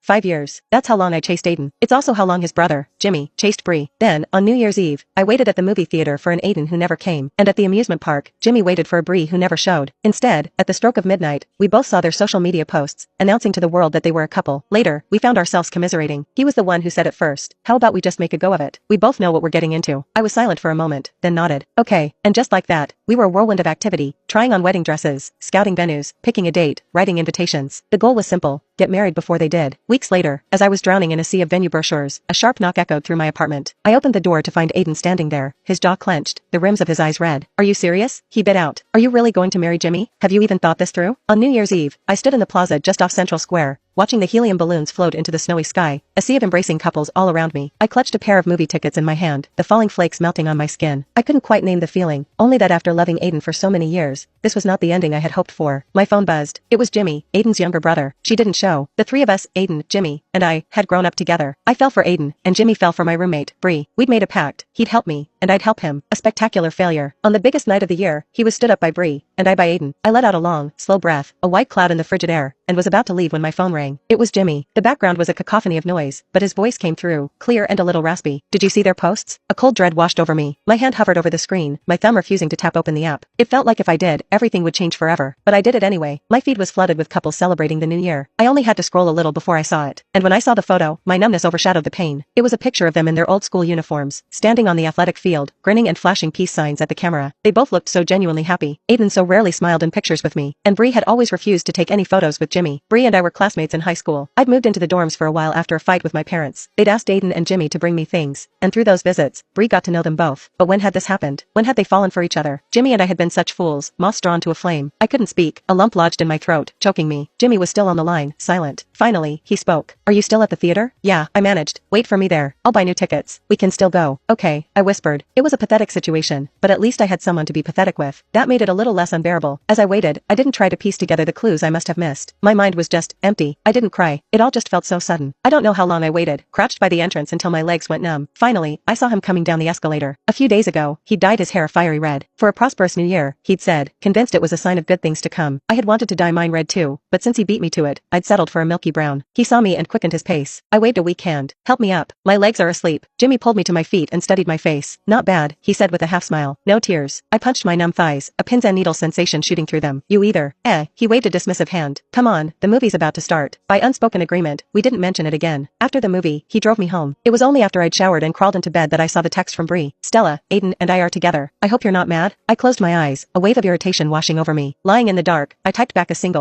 5 years. That's how long I chased Aiden. It's also how long his brother, Jimmy, chased Bree. Then, on New Year's Eve, I waited at the movie theater for an Aiden who never came, and at the amusement park, Jimmy waited for a Bree who never showed. Instead, at the stroke of midnight, we both saw their social media posts, announcing to the world that they were a couple. Later, we found ourselves commiserating. He was the one who said it first. How about we just make a go of it? We both know what we're getting into. I was silent for a moment, then nodded. Okay, and just like that, we were a whirlwind of activity, trying on wedding dresses, scouting venues, picking a date, writing invitations. The goal was simple: get married before they did. Weeks later, as I was drowning in a sea of venue brochures, a sharp knock echoed through my apartment. I opened the door to find Aiden standing there, his jaw clenched, the rims of his eyes red. Are you serious? He bit out. Are you really going to marry Jimmy? Have you even thought this through? On New Year's Eve, I stood in the plaza just off Central Square, watching the helium balloons float into the snowy sky, a sea of embracing couples all around me. I clutched a pair of movie tickets in my hand, the falling flakes melting on my skin. I couldn't quite name the feeling, only that after loving Aiden for so many years, this was not the ending I had hoped for. My phone buzzed. It was Jimmy, Aiden's younger brother. She didn't show. The three of us, Aiden, Jimmy, and I, had grown up together. I fell for Aiden, and Jimmy fell for my roommate, Bree. We'd made a pact. He'd help me, and I'd help him. A spectacular failure. On the biggest night of the year, he was stood up by Bree, and I by Aiden. I let out a long, slow breath, a white cloud in the frigid air, and was about to leave when my phone rang. It was Jimmy. The background was a cacophony of noise, but his voice came through, clear and a little raspy. Did you see their posts? A cold dread washed over me. My hand hovered over the screen, my thumb refusing to tap open the app. It felt like if I did, everything would change forever. But I did it anyway. My feed was flooded with couples celebrating the new year. I only had to scroll a little before I saw it. And when I saw the photo, my numbness overshadowed the pain. It was a picture of them in their old school uniforms, standing on the athletic field, grinning and flashing peace signs at the camera. They both looked so genuinely happy. Aiden so rarely smiled in pictures with me, and Bree had always refused to take any photos with Jimmy. Bree and I were classmates in high school. I'd moved into the dorms for a while after a fight with my parents. They'd asked Aiden and Jimmy to bring me things, and through those visits, Bree got to know them both. But when had this happened? When had they fallen for each other? Jimmy and I had been such fools, moths drawn to a flame. I couldn't speak. A lump lodged in my throat, choking me. Jimmy was still on the line, silent. Finally, he spoke. Are you still at the theater? Yeah, I managed. Wait for me there. I'll buy new tickets. We can still go. Okay, I whispered. It was a pathetic situation, but at least I had someone to be pathetic with. That made it a little less unbearable. As I waited, I didn't try to piece together the clues I must have missed. My mind was just empty. I didn't cry. It all just felt so sudden. I don't know how long I waited, crouched by the entrance until my legs went numb. Finally, I saw him coming down the escalator. A few days ago, he'd dyed his hair a fiery red. For a prosperous new year, he'd said, convinced it was a sign of good things to come. I had wanted to dye mine red too, but since he beat me to it, I'd settled for a milky brown. He saw me and quickened his pace. I waved a weak hand. Help me up. My legs are asleep. Jimmy pulled me to my feet and studied my face. Not bad, he said with a half smile. No tears. I punched my numb thighs, a pins and needles sensation shooting through them. You either. He waved a dismissive hand. Come on, the movie's about to start. By unspoken agreement, we didn't mention it again. After the movie, he drove me home. It was only after I'd showered and crawled into bed that I saw the text from Bree. Stella, Aiden and I are together. I hope you're not mad. I closed my eyes, a wave of irritation washing over me. Lying in the dark, I typed back a single